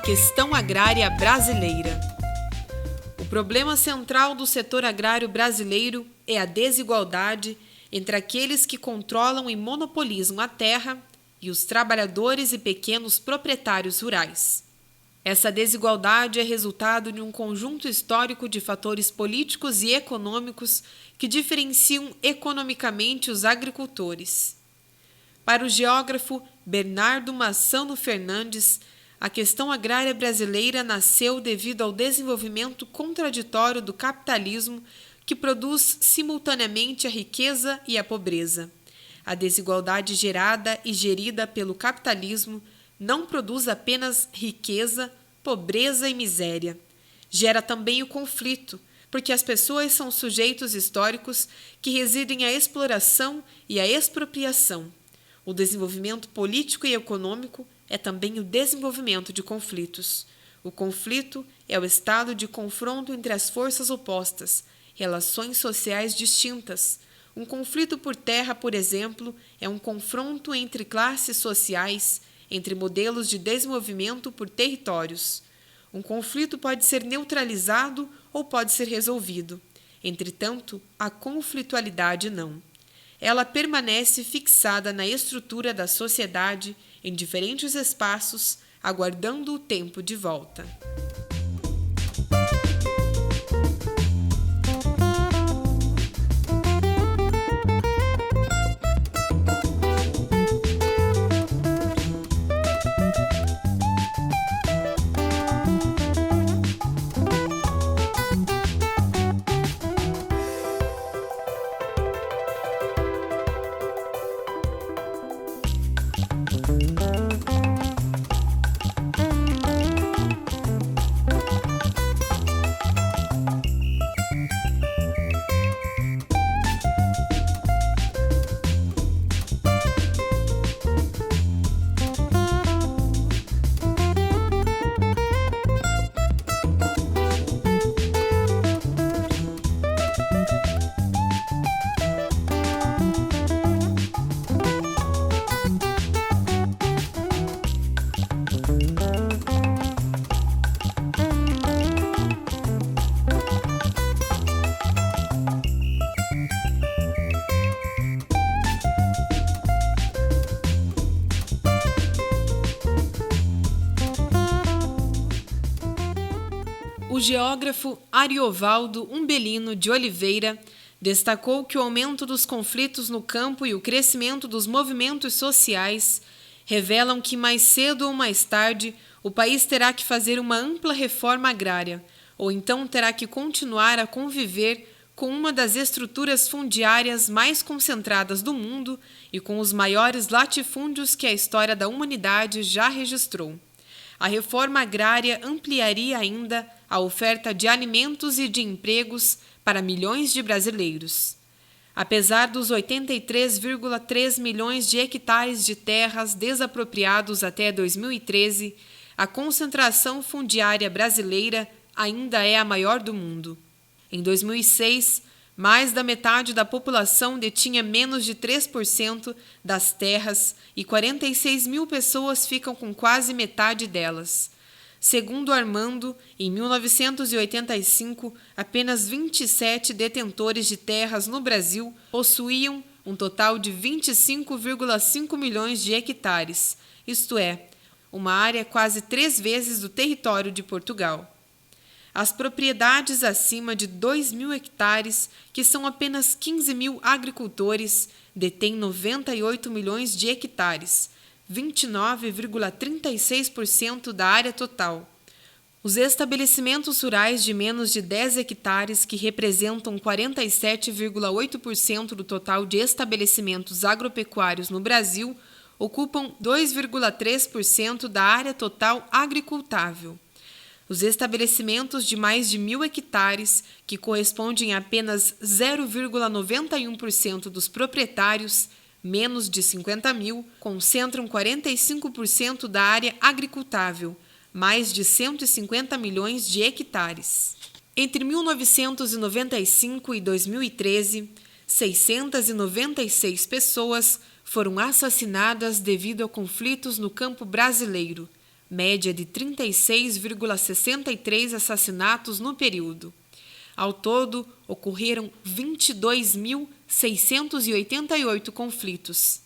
questão agrária brasileira. O problema central do setor agrário brasileiro é a desigualdade entre aqueles que controlam e monopolizam a terra e os trabalhadores e pequenos proprietários rurais. Essa desigualdade é resultado de um conjunto histórico de fatores políticos e econômicos que diferenciam economicamente os agricultores. Para o geógrafo Bernardo Massano Fernandes, a questão agrária brasileira nasceu devido ao desenvolvimento contraditório do capitalismo que produz simultaneamente a riqueza e a pobreza. A desigualdade gerada e gerida pelo capitalismo não produz apenas riqueza, pobreza e miséria. Gera também o conflito, porque as pessoas são sujeitos históricos que residem a exploração e a expropriação. O desenvolvimento político e econômico é também o desenvolvimento de conflitos. O conflito é o estado de confronto entre as forças opostas, relações sociais distintas. Um conflito por terra, por exemplo, é um confronto entre classes sociais, entre modelos de desenvolvimento por territórios. Um conflito pode ser neutralizado ou pode ser resolvido. Entretanto, a conflitualidade não. Ela permanece fixada na estrutura da sociedade em diferentes espaços, aguardando o tempo de volta. O geógrafo Ariovaldo Umbelino de Oliveira destacou que o aumento dos conflitos no campo e o crescimento dos movimentos sociais revelam que mais cedo ou mais tarde o país terá que fazer uma ampla reforma agrária, ou então terá que continuar a conviver com uma das estruturas fundiárias mais concentradas do mundo e com os maiores latifúndios que a história da humanidade já registrou. A reforma agrária ampliaria ainda a oferta de alimentos e de empregos para milhões de brasileiros. Apesar dos 83,3 milhões de hectares de terras desapropriados até 2013, a concentração fundiária brasileira ainda é a maior do mundo. Em 2006, mais da metade da população detinha menos de 3% das terras e 46 mil pessoas ficam com quase metade delas. Segundo Armando, em 1985, apenas 27 detentores de terras no Brasil possuíam um total de 25,5 milhões de hectares, isto é, uma área quase 3 vezes do território de Portugal. As propriedades acima de 2 mil hectares, que são apenas 15 mil agricultores, detêm 98 milhões de hectares, 29,36% da área total. Os estabelecimentos rurais de menos de 10 hectares, que representam 47,8% do total de estabelecimentos agropecuários no Brasil, ocupam 2,3% da área total agricultável. Os estabelecimentos de mais de 1.000 hectares, que correspondem a apenas 0,91% dos proprietários, menos de 50 mil, concentram 45% da área agricultável, mais de 150 milhões de hectares. Entre 1995 e 2013, 696 pessoas foram assassinadas devido a conflitos no campo brasileiro, média de 36,63 assassinatos no período. Ao todo, ocorreram 22.688 conflitos.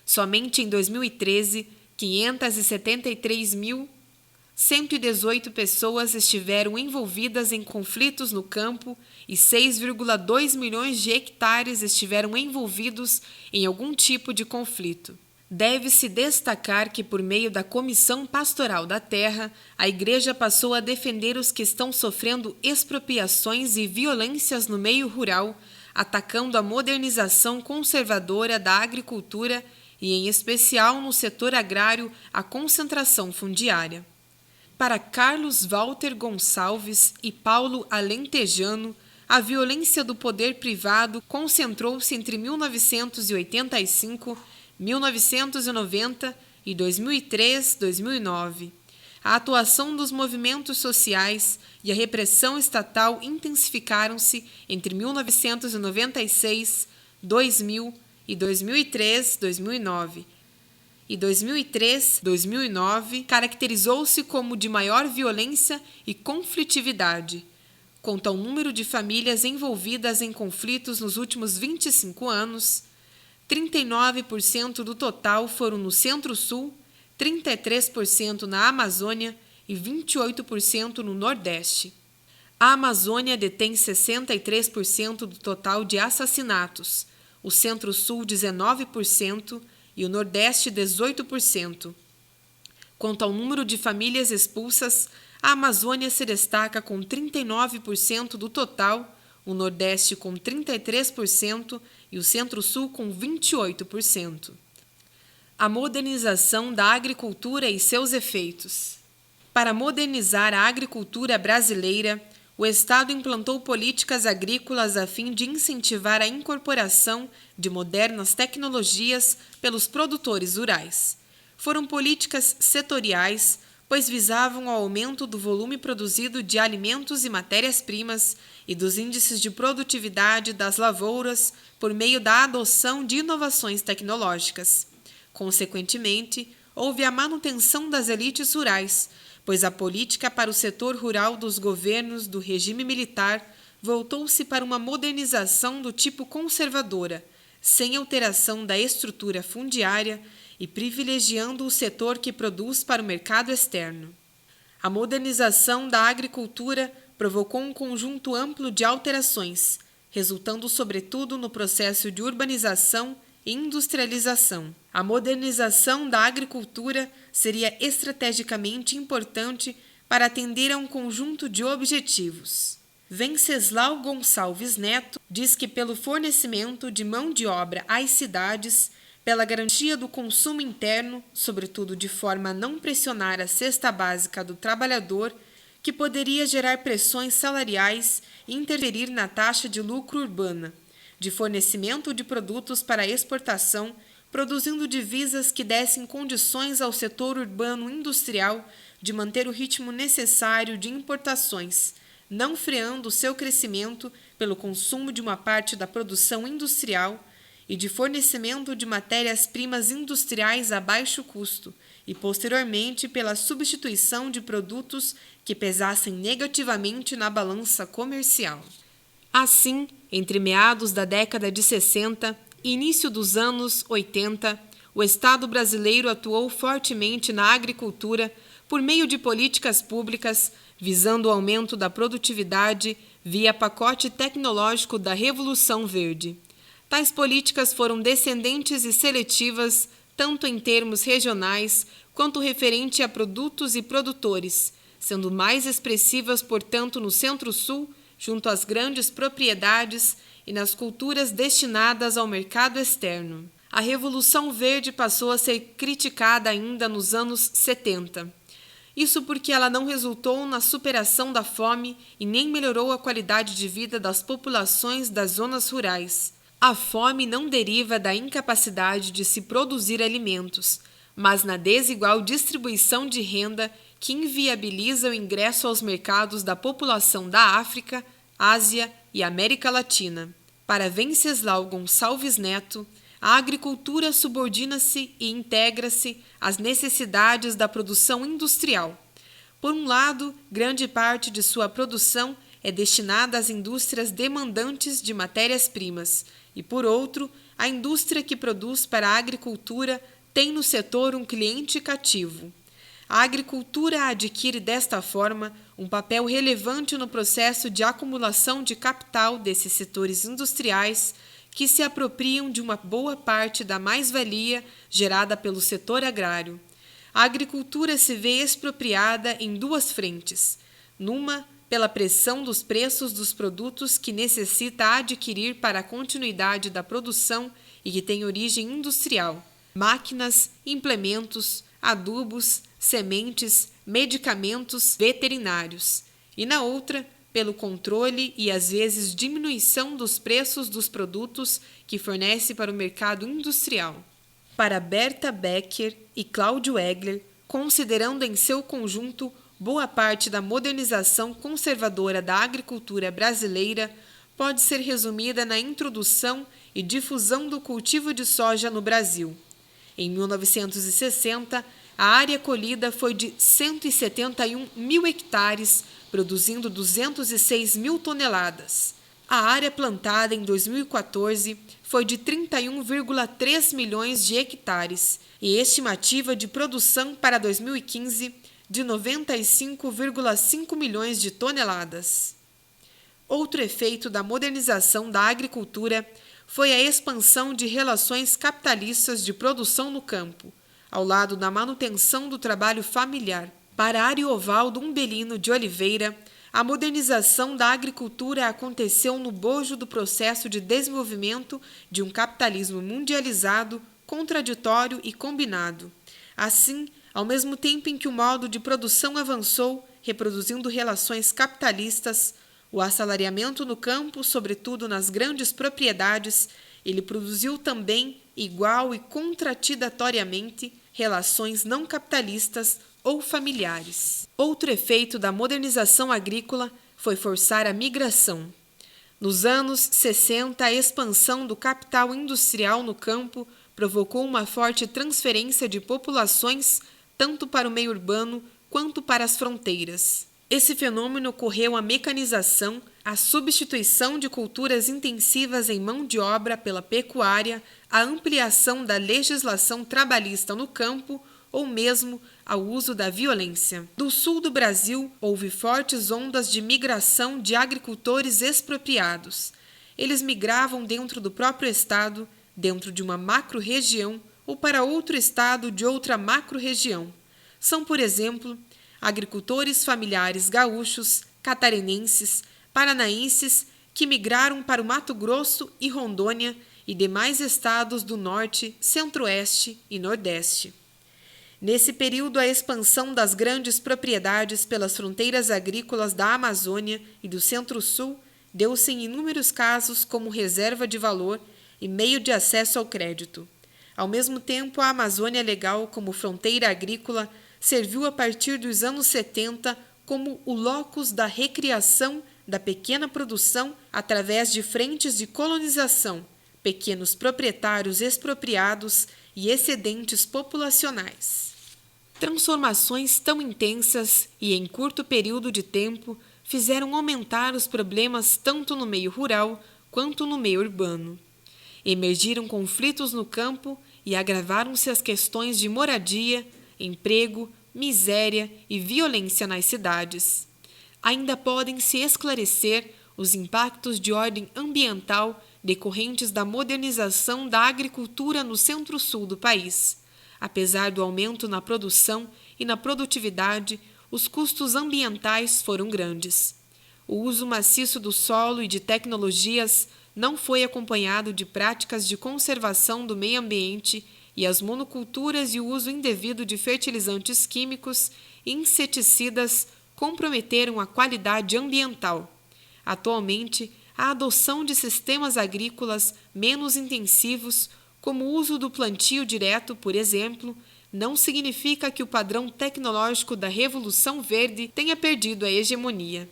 Somente em 2013, 573.118 pessoas estiveram envolvidas em conflitos no campo e 6,2 milhões de hectares estiveram envolvidos em algum tipo de conflito. Deve-se destacar que, por meio da Comissão Pastoral da Terra, a Igreja passou a defender os que estão sofrendo expropriações e violências no meio rural, atacando a modernização conservadora da agricultura e, em especial, no setor agrário, a concentração fundiária. Para Carlos Walter Gonçalves e Paulo Alentejano, a violência do poder privado concentrou-se entre 1985, 1990 e 2003-2009. A atuação dos movimentos sociais e a repressão estatal intensificaram-se entre 1996, 2000 e 2003-2009. E 2003-2009 caracterizou-se como de maior violência e conflitividade. Quanto ao número de famílias envolvidas em conflitos nos últimos 25 anos, 39% do total foram no Centro-Sul, 33% na Amazônia e 28% no Nordeste. A Amazônia detém 63% do total de assassinatos, o Centro-Sul 19% e o Nordeste 18%. Quanto ao número de famílias expulsas, a Amazônia se destaca com 39% do total, o Nordeste com 33% e o Centro-Sul com 28%. A modernização da agricultura e seus efeitos. Para modernizar a agricultura brasileira, o Estado implantou políticas agrícolas a fim de incentivar a incorporação de modernas tecnologias pelos produtores rurais. Foram políticas setoriais, pois visavam o aumento do volume produzido de alimentos e matérias-primas e dos índices de produtividade das lavouras por meio da adoção de inovações tecnológicas. Consequentemente, houve a manutenção das elites rurais, pois a política para o setor rural dos governos do regime militar voltou-se para uma modernização do tipo conservadora, sem alteração da estrutura fundiária e privilegiando o setor que produz para o mercado externo. A modernização da agricultura provocou um conjunto amplo de alterações, resultando sobretudo no processo de urbanização e industrialização. A modernização da agricultura seria estrategicamente importante para atender a um conjunto de objetivos. Venceslau Gonçalves Neto diz que pelo fornecimento de mão de obra às cidades, pela garantia do consumo interno, sobretudo de forma a não pressionar a cesta básica do trabalhador, que poderia gerar pressões salariais e interferir na taxa de lucro urbana, de fornecimento de produtos para exportação, produzindo divisas que dessem condições ao setor urbano industrial de manter o ritmo necessário de importações, não freando seu crescimento pelo consumo de uma parte da produção industrial e de fornecimento de matérias-primas industriais a baixo custo e, posteriormente, pela substituição de produtos que pesassem negativamente na balança comercial. Assim, entre meados da década de 60 e início dos anos 80, o Estado brasileiro atuou fortemente na agricultura por meio de políticas públicas visando o aumento da produtividade via pacote tecnológico da Revolução Verde. Tais políticas foram descendentes e seletivas, tanto em termos regionais quanto referente a produtos e produtores, sendo mais expressivas, portanto, no Centro-Sul, junto às grandes propriedades e nas culturas destinadas ao mercado externo. A Revolução Verde passou a ser criticada ainda nos anos 70. Isso porque ela não resultou na superação da fome e nem melhorou a qualidade de vida das populações das zonas rurais. A fome não deriva da incapacidade de se produzir alimentos, mas na desigual distribuição de renda que inviabiliza o ingresso aos mercados da população da África, Ásia e América Latina. Para Venceslau Gonçalves Neto, A agricultura subordina-se e integra-se às necessidades da produção industrial. Por um lado, grande parte de sua produção é destinada às indústrias demandantes de matérias-primas, e, por outro, a indústria que produz para a agricultura tem no setor um cliente cativo. A agricultura adquire, desta forma, um papel relevante no processo de acumulação de capital desses setores industriais que se apropriam de uma boa parte da mais-valia gerada pelo setor agrário. A agricultura se vê expropriada em duas frentes. Numa, pela pressão dos preços dos produtos que necessita adquirir para a continuidade da produção e que tem origem industrial: máquinas, implementos, adubos, sementes, medicamentos veterinários. E na outra, pelo controle e às vezes diminuição dos preços dos produtos que fornece para o mercado industrial. Para Berta Becker e Cláudio Egler, considerando em seu conjunto boa parte da modernização conservadora da agricultura brasileira, pode ser resumida na introdução e difusão do cultivo de soja no Brasil. Em 1960, a área colhida foi de 171 mil hectares, produzindo 206 mil toneladas. A área plantada em 2014 foi de 31,3 milhões de hectares e estimativa de produção para 2015 de 95,5 milhões de toneladas. Outro efeito da modernização da agricultura foi a expansão de relações capitalistas de produção no campo, ao lado da manutenção do trabalho familiar. Para Ariovaldo Umbelino de Oliveira, a modernização da agricultura aconteceu no bojo do processo de desenvolvimento de um capitalismo mundializado, contraditório e combinado. Assim, ao mesmo tempo em que o modo de produção avançou, reproduzindo relações capitalistas, o assalariamento no campo, sobretudo nas grandes propriedades, ele produziu também, igual e contraditoriamente, relações não capitalistas ou familiares. Outro efeito da modernização agrícola foi forçar a migração. Nos anos 60, a expansão do capital industrial no campo provocou uma forte transferência de populações tanto para o meio urbano quanto para as fronteiras. Esse fenômeno ocorreu a mecanização, a substituição de culturas intensivas em mão de obra pela pecuária, a ampliação da legislação trabalhista no campo ou mesmo ao uso da violência. Do sul do Brasil, houve fortes ondas de migração de agricultores expropriados. Eles migravam dentro do próprio estado, dentro de uma macro-região ou para outro estado de outra macro-região. São, por exemplo, agricultores familiares gaúchos, catarinenses, paranaenses que migraram para o Mato Grosso e Rondônia e demais estados do Norte, Centro-Oeste e Nordeste. Nesse período, a expansão das grandes propriedades pelas fronteiras agrícolas da Amazônia e do Centro-Sul deu-se em inúmeros casos como reserva de valor e meio de acesso ao crédito. Ao mesmo tempo, a Amazônia Legal, como fronteira agrícola, serviu a partir dos anos 70 como o locus da recriação da pequena produção através de frentes de colonização, pequenos proprietários expropriados e excedentes populacionais. Transformações tão intensas e em curto período de tempo fizeram aumentar os problemas tanto no meio rural quanto no meio urbano. Emergiram conflitos no campo e agravaram-se as questões de moradia, emprego, miséria e violência nas cidades. Ainda podem se esclarecer os impactos de ordem ambiental decorrentes da modernização da agricultura no centro-sul do país. Apesar do aumento na produção e na produtividade, os custos ambientais foram grandes. O uso maciço do solo e de tecnologias não foi acompanhado de práticas de conservação do meio ambiente e as monoculturas e o uso indevido de fertilizantes químicos e inseticidas comprometeram a qualidade ambiental. Atualmente, a adoção de sistemas agrícolas menos intensivos, como o uso do plantio direto, por exemplo, não significa que o padrão tecnológico da Revolução Verde tenha perdido a hegemonia.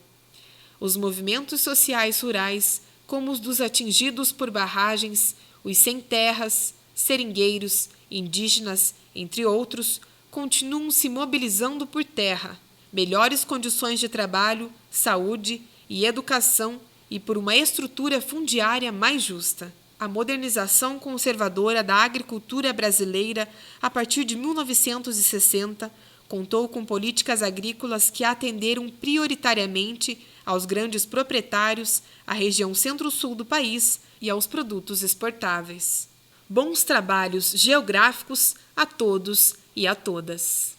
Os movimentos sociais rurais, como os dos atingidos por barragens, os sem terras, seringueiros, indígenas, entre outros, continuam se mobilizando por terra, melhores condições de trabalho, saúde e educação e por uma estrutura fundiária mais justa. A modernização conservadora da agricultura brasileira, a partir de 1960, contou com políticas agrícolas que atenderam prioritariamente aos grandes proprietários, à região centro-sul do país e aos produtos exportáveis. Bons trabalhos geográficos a todos e a todas.